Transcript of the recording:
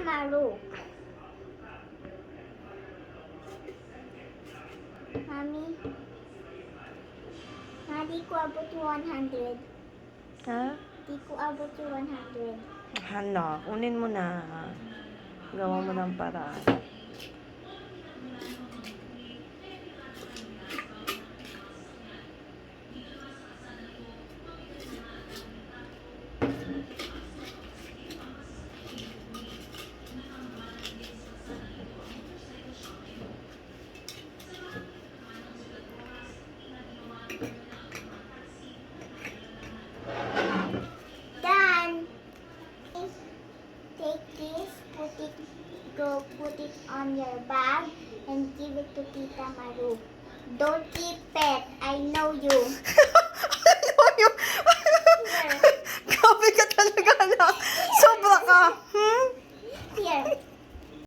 Maru. Mami, di ko abot yung 100. Ha? Di ko abot yung 100. Hala, kunin mo na. Gawa mo ng paraan. Done. Take this, put it on your bag, and give it to Tita Maru. Don't keep it. I know you. Grabe ka talaga na. Sobra ka.